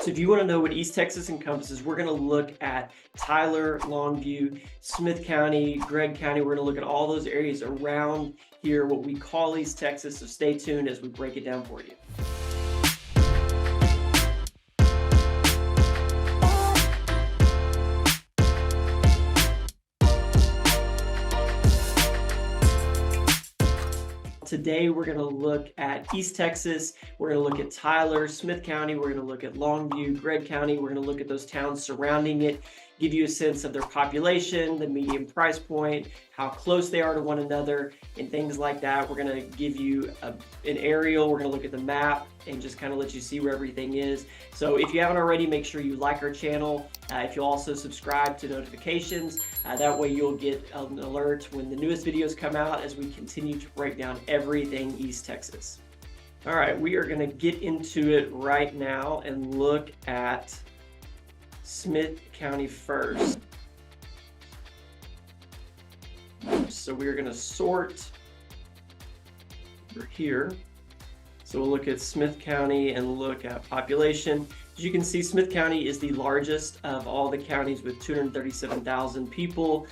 So if you want to know what East Texas encompasses, we're going to look at Tyler, Longview, Smith County, Gregg County. We're going to look at all those areas around here, what we call East Texas. So stay tuned as we break it down for you. Today, we're going to look at East Texas. We're going to look at Tyler, Smith County. We're going to look at Longview, Gregg County. We're going to look at those towns surrounding it, give you a sense of their population, the median price point, how close they are to one another, and things like that. We're going to give you an aerial. We're going to look at the map and just kind of let you see where everything is. So if you haven't already, make sure you like our channel. If you'll also subscribe to notifications, that way you'll get an alert when the newest videos come out as we continue to break down everything East Texas. All right, we are going to get into it right now and look at Smith County first. So we're going to sort over here. So we'll look at Smith County and look at population. As you can see, Smith County is the largest of all the counties with 237,000 people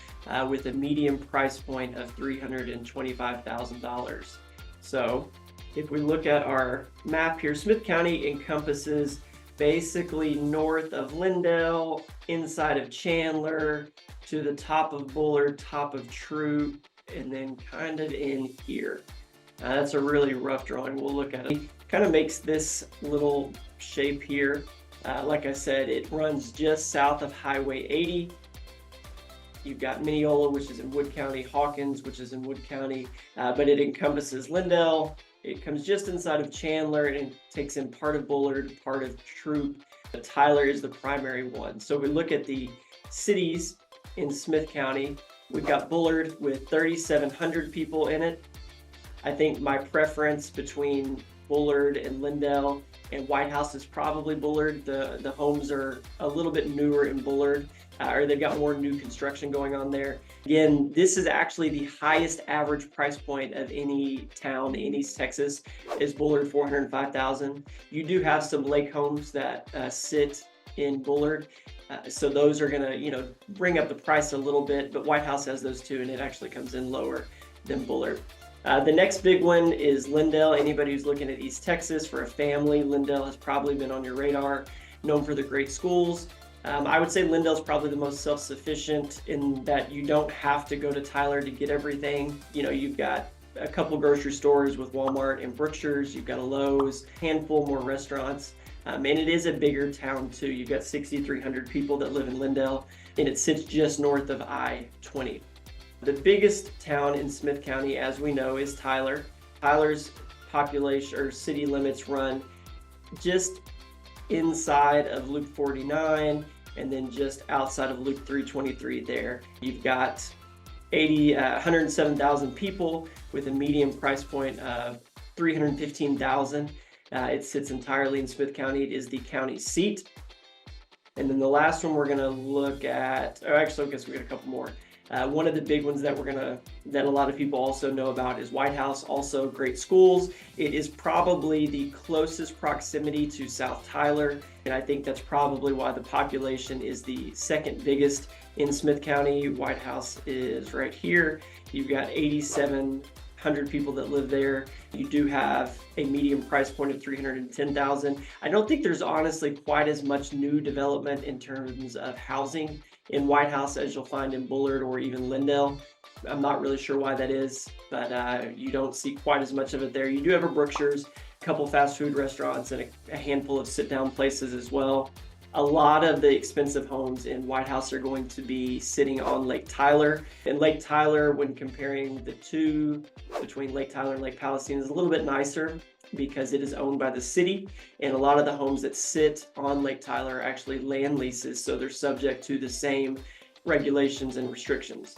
with a median price point of $325,000. So if we look at our map here, Smith County encompasses basically north of Lindale, inside of Chandler, to the top of Bullard, top of Troop, and then kind of in here. That's a really rough drawing. We'll look at it. Kind of makes this little shape here. Like I said, it runs just south of Highway 80. You've got Mineola, which is in Wood County, Hawkins, which is in Wood County, but it encompasses Lindale. It comes just inside of Chandler and it takes in part of Bullard, part of Troop. But Tyler is the primary one. So we look at the cities in Smith County. We've got Bullard with 3,700 people in it. I think my preference between Bullard and Lindale and White House is probably Bullard. The homes are a little bit newer in Bullard, or they've got more new construction going on there. Again, this is actually the highest average price point of any town in East Texas is Bullard, $405,000. You do have some lake homes that sit in Bullard. So those are gonna, bring up the price a little bit, but White House has those too, and it actually comes in lower than Bullard. The next big one is Lindale. Anybody who's looking at East Texas for a family, Lindale has probably been on your radar, known for the great schools. I would say Lindale's probably the most self-sufficient in that you don't have to go to Tyler to get everything. You've got a couple grocery stores with Walmart and Brookshires. You've got a Lowe's, handful more restaurants. And it is a bigger town too. You've got 6,300 people that live in Lindale, and it sits just north of I-20. The biggest town in Smith County, as we know, is Tyler. Tyler's population or city limits run just inside of Loop 49 and then just outside of Loop 323 there. You've got 107,000 people with a median price point of $315,000. It sits entirely in Smith County. It is the county seat. And then the last one we're gonna look at, or actually I guess we got a couple more. One of the big ones that that a lot of people also know about is White House, also great schools. It is probably the closest proximity to South Tyler, and I think that's probably why the population is the second biggest in Smith County. White House is right here. You've got 8,700 people that live there. You do have a median price point of $310,000. I don't think there's honestly quite as much new development in terms of housing in White House as you'll find in Bullard or even Lindale. I'm not really sure why that is, but you don't see quite as much of it there. You do have a Brookshires, a couple fast food restaurants, and a handful of sit-down places as well. A lot of the expensive homes in White House are going to be sitting on Lake Tyler. And Lake Tyler, when comparing the two between Lake Tyler and Lake Palestine, is a little bit nicer because it is owned by the city, and a lot of the homes that sit on Lake Tyler are actually land leases, so they're subject to the same regulations and restrictions.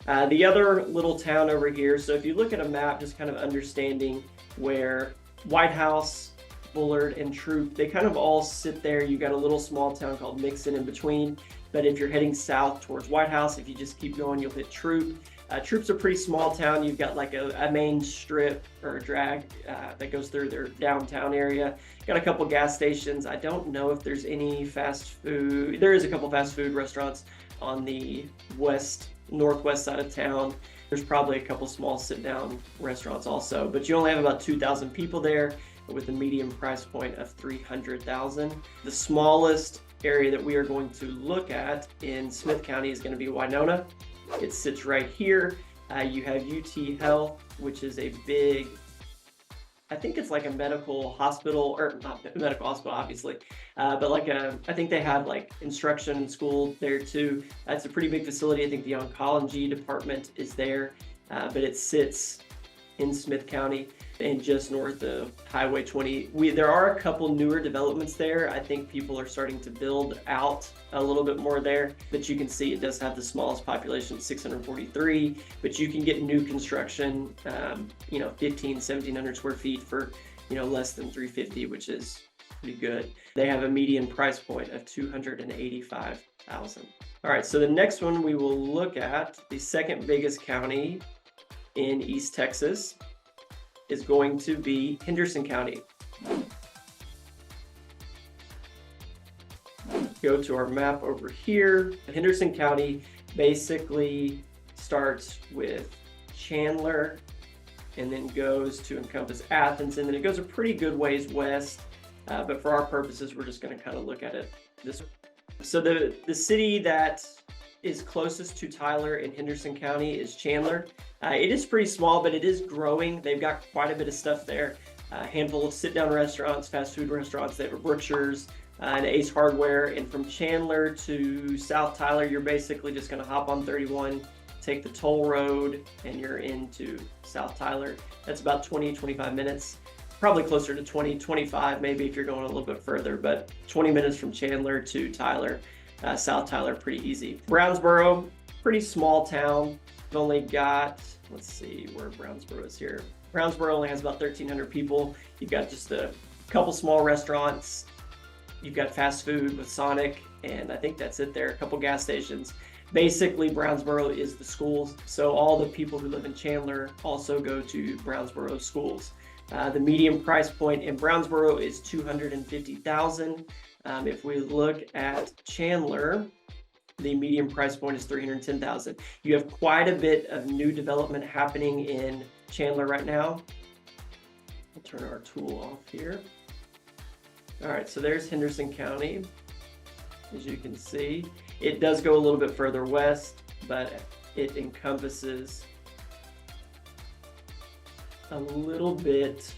The other little town over here, so if you look at a map, just kind of understanding where White House, Bullard, and Troop, they kind of all sit there. You got a little small town called Mixon in between, but if you're heading south towards White House, if you just keep going, you'll hit Troop. Troop's a pretty small town. You've got like a main strip or a drag that goes through their downtown area. Got a couple gas stations. I don't know if there's any fast food. There is a couple fast food restaurants on the northwest side of town. There's probably a couple small sit-down restaurants also, but you only have about 2,000 people there with a median price point of $300,000. The smallest area that we are going to look at in Smith County is going to be Winona. It sits right here. You have UT Health, which is a big, I think it's like a medical hospital, or not a medical hospital, obviously, but like I think they have like instruction in school there too. It's a pretty big facility. I think the oncology department is there, but it sits in Smith County and just north of Highway 20. There are a couple newer developments there. I think people are starting to build out a little bit more there, but you can see it does have the smallest population, 643, but you can get new construction, 1,700 square feet for, less than $350, which is pretty good. They have a median price point of $285,000. All right, so the next one we will look at, the second biggest county in East Texas, is going to be Henderson County. Go to our map over here. Henderson County basically starts with Chandler and then goes to encompass Athens, and then it goes a pretty good ways west, but for our purposes, we're just going to kind of look at it this way. So the city that is closest to Tyler in Henderson County is Chandler. It is pretty small, but it is growing. They've got quite a bit of stuff there. A handful of sit-down restaurants, fast food restaurants. They have a Butcher's, and Ace Hardware. And from Chandler to South Tyler, you're basically just going to hop on 31, take the toll road, and you're into South Tyler. That's about 20-25 minutes. Probably closer to 20-25 maybe if you're going a little bit further, but 20 minutes from Chandler to Tyler. South Tyler, pretty easy. Brownsboro, pretty small town. We've only got, let's see where Brownsboro is here. Brownsboro only has about 1,300 people. You've got just a couple small restaurants. You've got fast food with Sonic, and I think that's it there. A couple gas stations. Basically, Brownsboro is the schools, so all the people who live in Chandler also go to Brownsboro schools. The median price point in Brownsboro is $250,000. If we look at Chandler, the median price point is $310,000. You have quite a bit of new development happening in Chandler right now. I'll turn our tool off here. All right, so there's Henderson County. As you can see, it does go a little bit further west, but it encompasses a little bit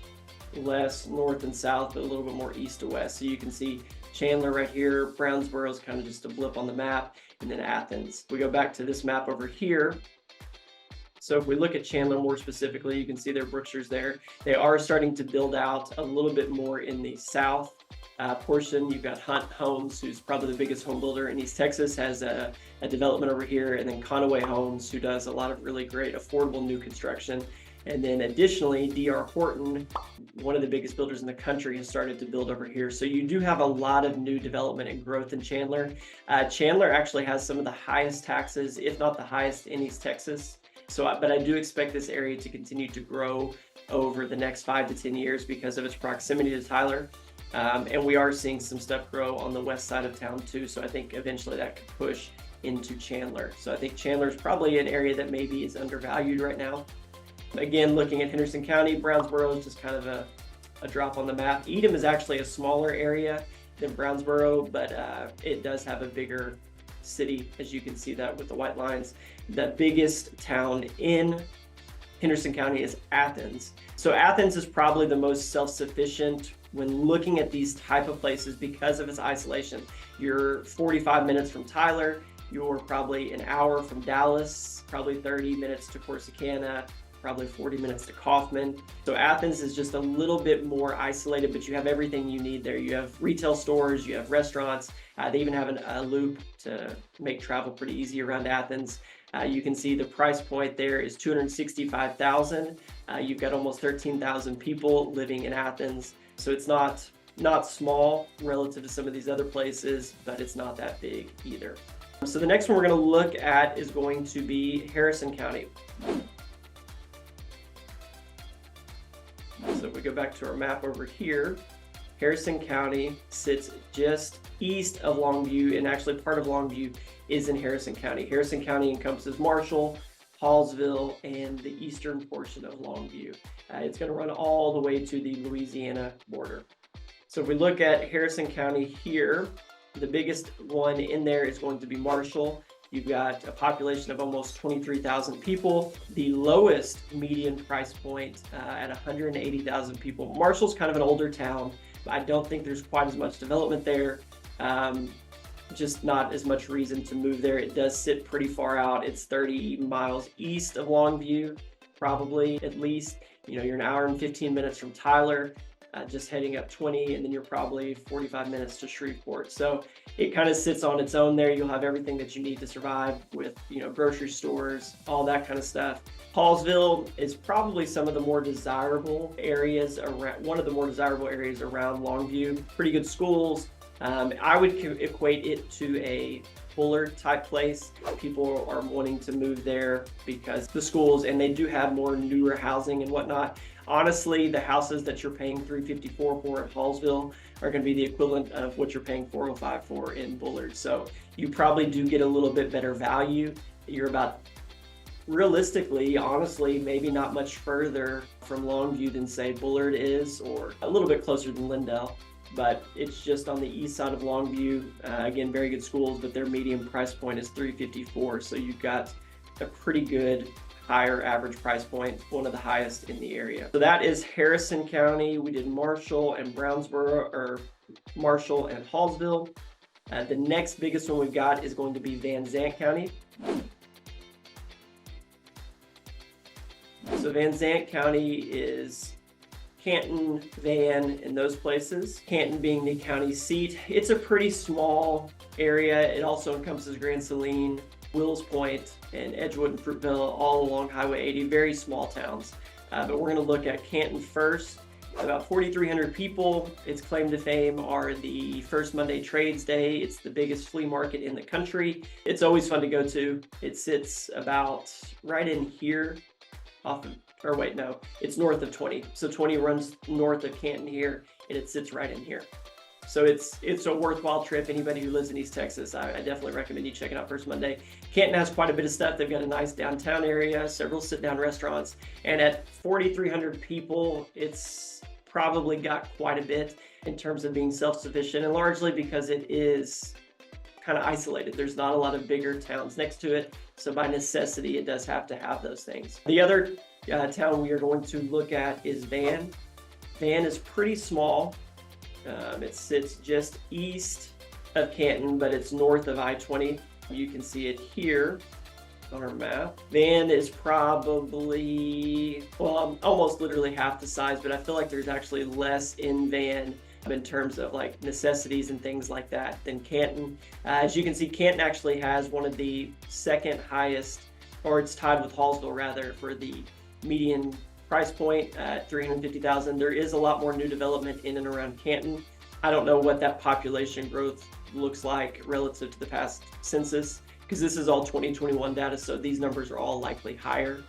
less north and south, but a little bit more east to west. So you can see Chandler right here. Brownsboro is kind of just a blip on the map, and then Athens. We go back to this map over here. So if we look at Chandler more specifically, you can see their Brookshires there. They are starting to build out a little bit more in the south portion. You've got Hunt Homes, who's probably the biggest home builder in East Texas, has a development over here, and then Conaway Homes, who does a lot of really great affordable new construction. And then additionally, D.R. Horton, one of the biggest builders in the country, has started to build over here. So you do have a lot of new development and growth in Chandler. Chandler actually has some of the highest taxes, if not the highest, in East Texas. But I do expect this area to continue to grow over the next 5 to 10 years because of its proximity to Tyler. And we are seeing some stuff grow on the west side of town too. So I think eventually that could push into Chandler. So I think Chandler is probably an area that maybe is undervalued right now. Again, looking at Henderson County, Brownsboro is just kind of a drop on the map. Edom is actually a smaller area than Brownsboro, but it does have a bigger city, as you can see that with the white lines. The biggest town in Henderson County is Athens. So Athens is probably the most self-sufficient when looking at these type of places because of its isolation. You're 45 minutes from Tyler, you're probably an hour from Dallas, probably 30 minutes to Corsicana, probably 40 minutes to Kaufman. So Athens is just a little bit more isolated, but you have everything you need there. You have retail stores, you have restaurants. They even have a loop to make travel pretty easy around Athens. You can see the price point there is $265,000. You've got almost 13,000 people living in Athens. So it's not small relative to some of these other places, but it's not that big either. So the next one we're going to look at is going to be Harrison County. So if we go back to our map over here, Harrison County sits just east of Longview, and actually part of Longview is in Harrison County. Harrison County encompasses Marshall, Hallsville, and the eastern portion of Longview. It's going to run all the way to the Louisiana border. So if we look at Harrison County here, the biggest one in there is going to be Marshall. You've got a population of almost 23,000 people. The lowest median price point at 180,000 people. Marshall's kind of an older town. I don't think there's quite as much development there. Just not as much reason to move there. It does sit pretty far out. It's 30 miles east of Longview, probably at least. You're an hour and 15 minutes from Tyler. Just heading up 20, and then you're probably 45 minutes to Shreveport. So it kind of sits on its own there. You'll have everything that you need to survive with, grocery stores, all that kind of stuff. Hallsville is probably some of the more desirable areas around, one of the more desirable areas around Longview. Pretty good schools. I would equate it to a Bullard type place. People are wanting to move there because the schools, and they do have more newer housing and whatnot. Honestly, the houses that you're paying $354 for at Hallsville are going to be the equivalent of what you're paying $405 for in Bullard. So you probably do get a little bit better value. You're about, realistically, honestly, maybe not much further from Longview than say Bullard is, or a little bit closer than Lindell. But it's just on the east side of Longview. Again, very good schools, but their median price point is $354. So you've got a pretty good higher average price point, one of the highest in the area. So that is Harrison County. We did Marshall and Brownsboro, or Marshall and Hallsville. The next biggest one we've got is going to be Zandt County. So Zandt County is Canton, Van, and those places. Canton being the county seat. It's a pretty small area. It also encompasses Grand Saline, Wills Point, and Edgewood and Fruitville, all along Highway 80, very small towns. But we're going to look at Canton first. About 4,300 people. Its claim to fame are the first Monday Trades Day. It's the biggest flea market in the country. It's always fun to go to. It sits about right in here, it's north of 20. So 20 runs north of Canton here, and it sits right in here. So it's a worthwhile trip. Anybody who lives in East Texas, I definitely recommend you checking out First Monday. Canton has quite a bit of stuff. They've got a nice downtown area, several sit-down restaurants, and at 4,300 people, it's probably got quite a bit in terms of being self-sufficient, and largely because it is kind of isolated. There's not a lot of bigger towns next to it, so by necessity, it does have to have those things. The other town we are going to look at is Van. Van is pretty small. It sits just east of Canton, but it's north of I-20. You can see it here on our map. Van is probably, almost literally half the size, but I feel like there's actually less in Van in terms of like necessities and things like that than Canton. As you can see, Canton actually has one of the second highest, or it's tied with Hallsville rather, for the median price point at $350,000. There is a lot more new development in and around Canton. I don't know what that population growth looks like relative to the past census, because this is all 2021 data, so these numbers are all likely higher.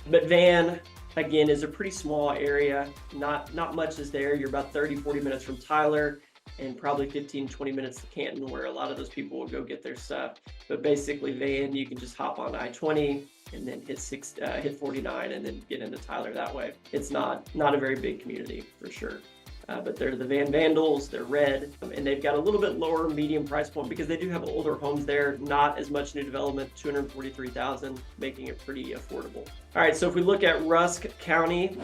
But Van, again, is a pretty small area. Not much is there. You're about 30-40 minutes from Tyler, and probably 15-20 minutes to Canton, where a lot of those people will go get their stuff. But basically, Van, you can just hop on I-20 and then hit 49 and then get into Tyler that way. It's not a very big community for sure. But they're the Van Vandals, they're red, and they've got a little bit lower medium price point because they do have older homes there, not as much new development, $243,000, making it pretty affordable. All right, so if we look at Rusk County,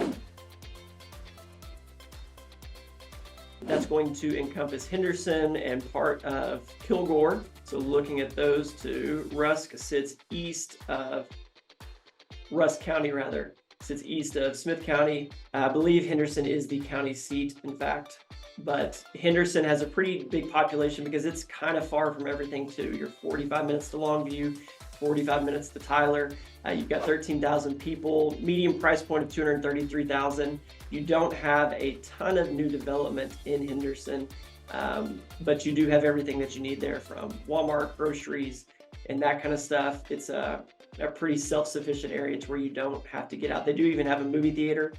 that's going to encompass Henderson and part of Kilgore. So looking at those two, Rusk sits east of, Rusk County rather, sits east of Smith County. I believe Henderson is the county seat, in fact, but Henderson has a pretty big population because it's kind of far from everything too. You're 45 minutes to Longview, 45 minutes to Tyler. You've got 13,000 people, median price point of $233,000. You don't have a ton of new development in Henderson. But you do have everything that you need there, from Walmart, groceries, and that kind of stuff. It's a pretty self-sufficient area to where you don't have to get out. They do even have a movie theater,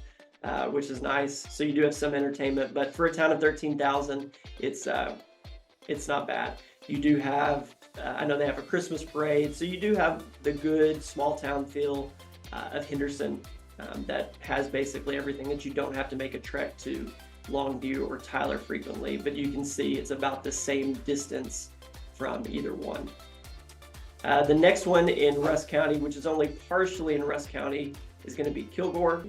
which is nice. So you do have some entertainment, but for a town of 13,000, it's not bad. You do have, I know they have a Christmas parade, so you do have the good small town feel of Henderson that has basically everything that you don't have to make a trek to Longview or Tyler frequently, but you can see it's about the same distance from either one. The next one in Rusk County, which is only partially in Rusk County, is going to be Kilgore.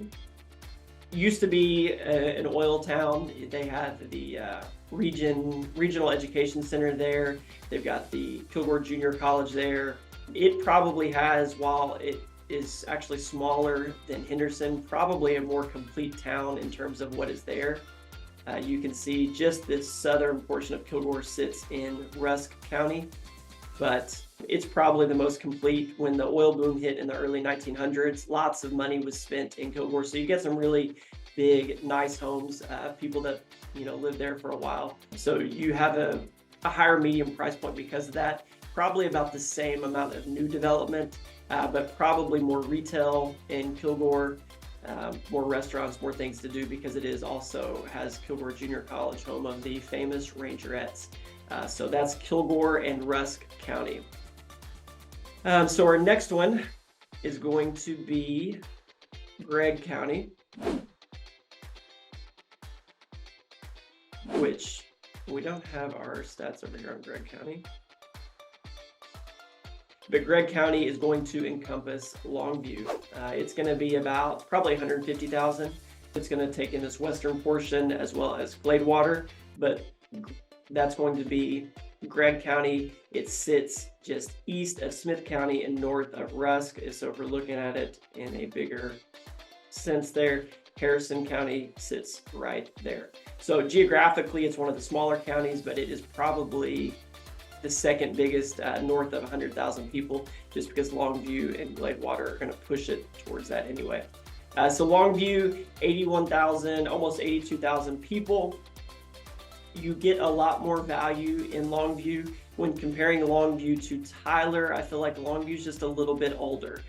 Used to be an oil town. They have the regional education center there. They've got the Kilgore Junior College there. It probably has, while it is actually smaller than Henderson, probably a more complete town in terms of what is there. You can see just this southern portion of Kilgore sits in Rusk County, but it's probably the most complete. When the oil boom hit in the early 1900s, lots of money was spent in Kilgore, so you get some really big, nice homes, people that live there for a while. So you have a higher medium price point because of that. Probably about the same amount of new development, but probably more retail in Kilgore, more restaurants, more things to do, because it is also has Kilgore Junior College, home of the famous Rangerettes. So that's Kilgore and Rusk County. So our next one is going to be Gregg County, which we don't have our stats over here on Gregg County. But Gregg County is going to encompass Longview. It's going to be about probably 150,000. It's going to take in this western portion as well as Gladewater, but that's going to be Gregg County. It sits just east of Smith County and north of Rusk. So if we're looking at it in a bigger sense there, Henderson County sits right there. So geographically, it's one of the smaller counties, but it is probably the second biggest north of 100,000 people, just because Longview and Gladewater are going to push it towards that anyway. So Longview, 81,000, almost 82,000 people. You get a lot more value in Longview. When comparing Longview to Tyler, I feel like Longview is just a little bit older.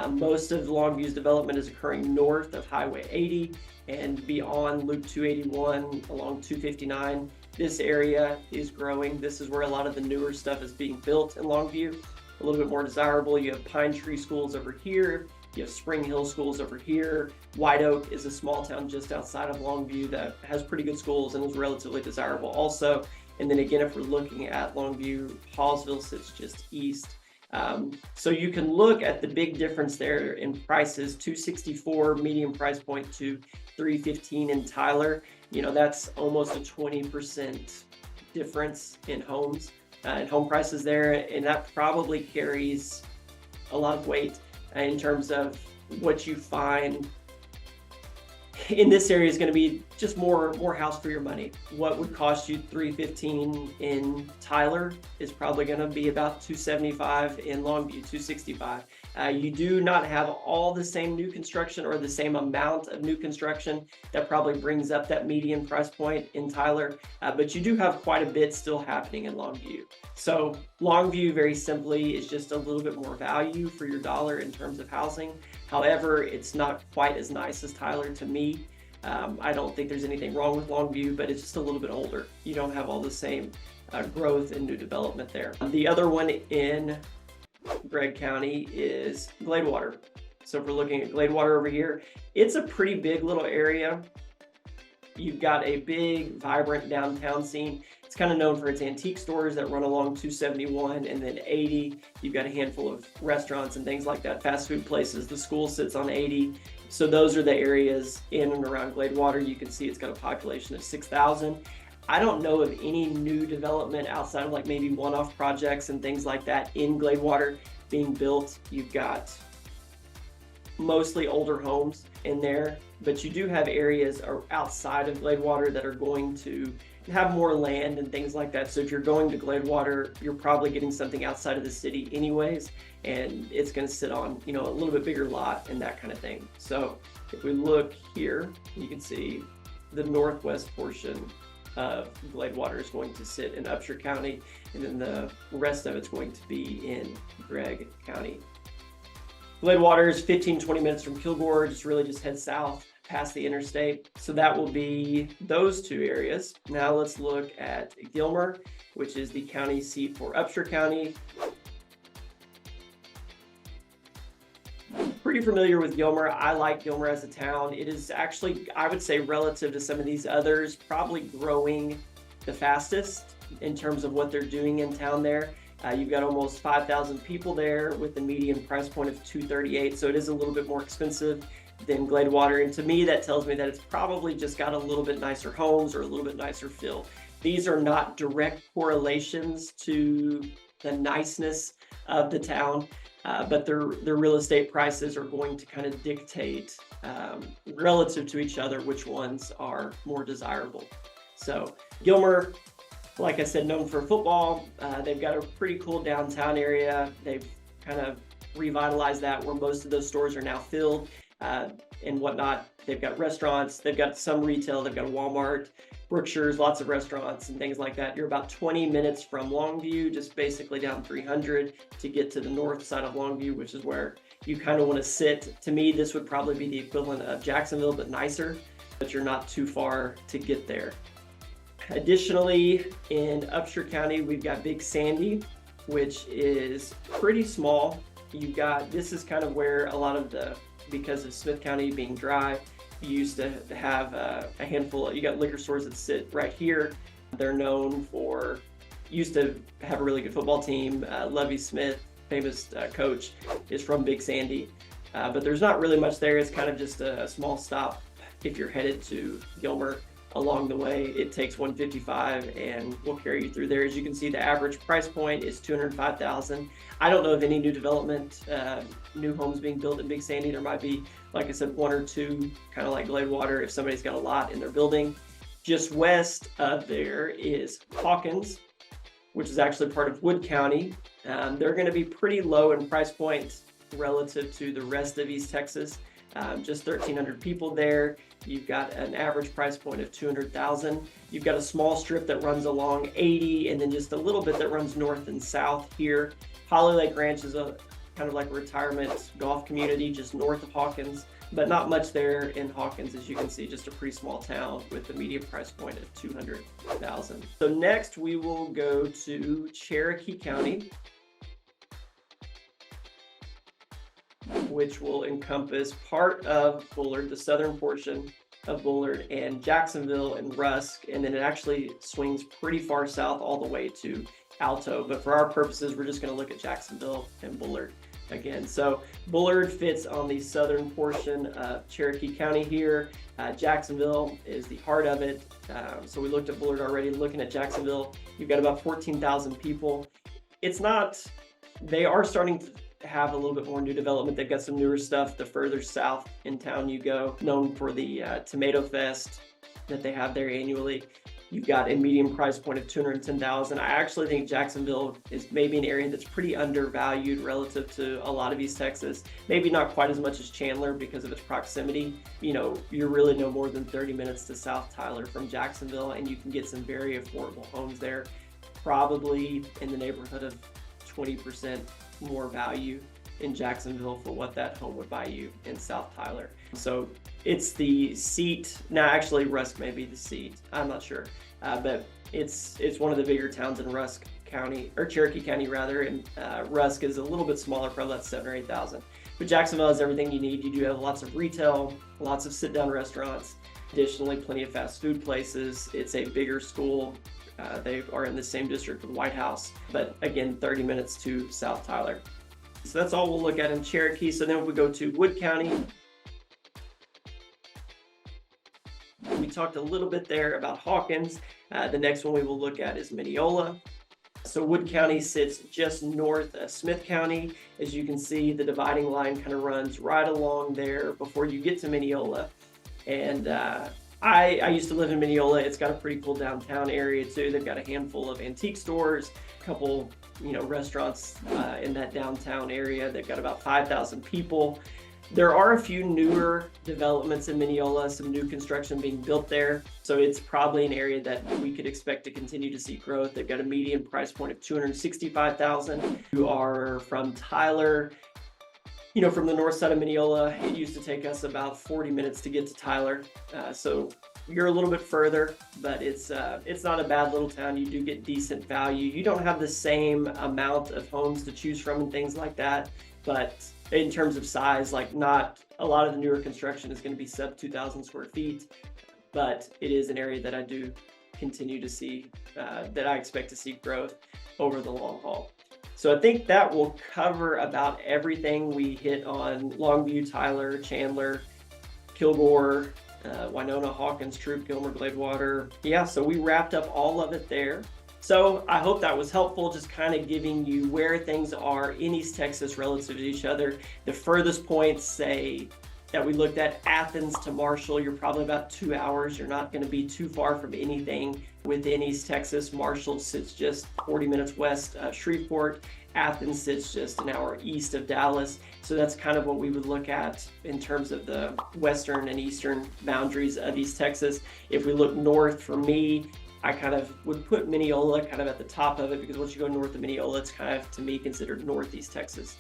Most of Longview's development is occurring north of Highway 80 and beyond Loop 281 along 259. This area is growing. This is where a lot of the newer stuff is being built in Longview. A little bit more desirable. You have Pine Tree Schools over here. You have Spring Hill Schools over here. White Oak is a small town just outside of Longview that has pretty good schools and is relatively desirable also. And then again, if we're looking at Longview, Hallsville sits just east. So you can look at the big difference there in prices, $264 medium price point to $315 in Tyler. That's almost a 20% difference in homes and home prices there. And that probably carries a lot of weight in terms of what you find in this area is going to be just more house for your money. What would cost you $315 in Tyler is probably going to be about $275 in Longview, $265. You do not have all the same new construction or the same amount of new construction. That probably brings up that median price point in Tyler, but you do have quite a bit still happening in Longview. So Longview, very simply, is just a little bit more value for your dollar in terms of housing. However, it's not quite as nice as Tyler to me. I don't think there's anything wrong with Longview, but it's just a little bit older. You don't have all the same growth and new development there. The other one in Gregg County is Gladewater. So if we're looking at Gladewater over here, it's a pretty big little area. You've got a big, vibrant downtown scene. It's kind of known for its antique stores that run along 271 and then 80. You've got a handful of restaurants and things like that, fast food places. The school sits on 80. So those are the areas in and around Gladewater. You can see it's got a population of 6,000. I don't know of any new development outside of like maybe one-off projects and things like that in Gladewater being built. You've got mostly older homes in there, but you do have areas outside of Gladewater that are going to have more land and things like that. So if you're going to Gladewater, you're probably getting something outside of the city anyways, and it's going to sit on, a little bit bigger lot and that kind of thing. So if we look here, you can see the northwest portion of Gladewater is going to sit in Upshur County, and then the rest of it's going to be in Gregg County. Gladewater is 15-20 minutes from Kilgore, just head south past the interstate. So that will be those two areas. Now let's look at Gilmer, which is the county seat for Upshur County. Pretty familiar with Gilmer. I like Gilmer as a town. It is actually, I would say, relative to some of these others, probably growing the fastest in terms of what they're doing in town there. You've got almost 5,000 people there with the median price point of $238, so it is a little bit more expensive than Gladewater, and to me that tells me that it's probably just got a little bit nicer homes or a little bit nicer feel. These are not direct correlations to the niceness of the town, but their real estate prices are going to kind of dictate relative to each other which ones are more desirable. So Gilmer, like I said, known for football. They've got a pretty cool downtown area. They've kind of revitalized that, where most of those stores are now filled and whatnot. They've got restaurants, they've got some retail, they've got a Walmart, Brookshire's, lots of restaurants and things like that. You're about 20 minutes from Longview, just basically down 300 to get to the north side of Longview, which is where you kind of want to sit. To me, this would probably be the equivalent of Jacksonville, but nicer, but you're not too far to get there. Additionally, in Upshur County, we've got Big Sandy, which is pretty small. This is kind of where a lot of because of Smith County being dry, you used to have a handful you got liquor stores that sit right here. They're known used to have a really good football team. Lovie Smith, famous coach, is from Big Sandy, but there's not really much there. It's kind of just a small stop if you're headed to Gilmer. Along the way, it takes 155 and will carry you through there. As you can see, the average price point is $205,000. I don't know of any new development, new homes being built in Big Sandy. There might be, like I said, one or two, kind of like Gladewater, if somebody's got a lot in their building. Just west of there is Hawkins, which is actually part of Wood County. They're going to be pretty low in price points relative to the rest of East Texas. Just 1,300 people there. You've got an average price point of $200,000. You've got a small strip that runs along 80, and then just a little bit that runs north and south here. Holly Lake Ranch is a kind of like a retirement golf community just north of Hawkins, but not much there in Hawkins. As you can see, just a pretty small town with a median price point of $200,000. So next we will go to Cherokee County, which will encompass part of Bullard, the southern portion of Bullard, and Jacksonville and Rusk, and then it actually swings pretty far south all the way to Alto. But for our purposes, we're just going to look at Jacksonville and Bullard again. So Bullard fits on the southern portion of Cherokee County here. Jacksonville is the heart of it. So we looked at Bullard already. Looking at Jacksonville, you've got about 14,000 people. They are starting to have a little bit more new development. They've got some newer stuff the further south in town you go, known for the Tomato Fest that they have there annually. You've got a median price point of $210,000. I actually think Jacksonville is maybe an area that's pretty undervalued relative to a lot of East Texas. Maybe not quite as much as Chandler because of its proximity. You know, you're really no more than 30 minutes to South Tyler from Jacksonville, and you can get some very affordable homes there, probably in the neighborhood of 20% more value in Jacksonville for what that home would buy you in South Tyler. So it's the seat. Now, actually, Rusk may be the seat. I'm not sure, but it's one of the bigger towns in Rusk County, or Cherokee County rather, and Rusk is a little bit smaller, probably about 7,000 or 8,000. But Jacksonville has everything you need. You do have lots of retail, lots of sit-down restaurants, additionally plenty of fast food places. It's a bigger school. They are in the same district with White House, but again, 30 minutes to South Tyler. So that's all we'll look at in Cherokee. So then if we go to Wood County, we talked a little bit there about Hawkins. The next one we will look at is Mineola. So Wood County sits just north of Smith County. As you can see, the dividing line kind of runs right along there before you get to Mineola. And I used to live in Mineola. It's got a pretty cool downtown area too. They've got a handful of antique stores, a couple, restaurants in that downtown area. They've got about 5,000 people. There are a few newer developments in Mineola, some new construction being built there. So it's probably an area that we could expect to continue to see growth. They've got a median price point of $265,000. You are from Tyler, from the north side of Mineola. It used to take us about 40 minutes to get to Tyler. So you're a little bit further, but it's not a bad little town. You do get decent value. You don't have the same amount of homes to choose from and things like that, but in terms of size, like not a lot of the newer construction is going to be sub 2,000 square feet, but it is an area that I do continue to see, that I expect to see growth over the long haul. So I think that will cover about everything. We hit on Longview, Tyler, Chandler, Kilgore, Winona, Hawkins, Troop, Gilmer, Gladewater. Yeah, so we wrapped up all of it there. So I hope that was helpful, just kind of giving you where things are in East Texas relative to each other. The furthest points, say, that we looked at, Athens to Marshall, you're probably about 2 hours. You're not going to be too far from anything within East Texas. Marshall sits just 40 minutes west of Shreveport. Athens sits just an hour east of Dallas. So that's kind of what we would look at in terms of the western and eastern boundaries of East Texas. If we look north, for me, I kind of would put Mineola kind of at the top of it, because once you go north of Mineola, it's kind of, to me, considered Northeast Texas.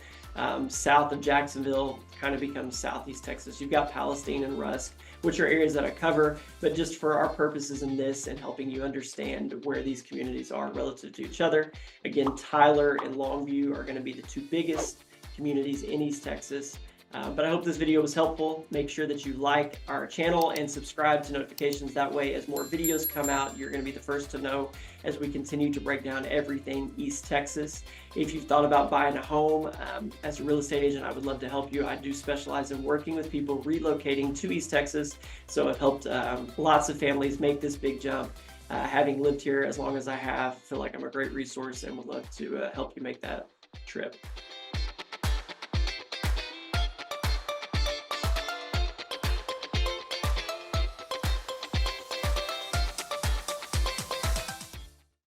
South of Jacksonville kind of becomes Southeast Texas. You've got Palestine and Rusk, which are areas that I cover, but just for our purposes in this and helping you understand where these communities are relative to each other. Again, Tyler and Longview are going to be the two biggest communities in East Texas. But I hope this video was helpful. Make sure that you like our channel and subscribe to notifications. That way, as more videos come out, you're going to be the first to know as we continue to break down everything East Texas. If you've thought about buying a home, as a real estate agent, I would love to help you. I do specialize in working with people relocating to East Texas. So I've helped lots of families make this big jump. Having lived here as long as I have, feel like I'm a great resource and would love to help you make that trip.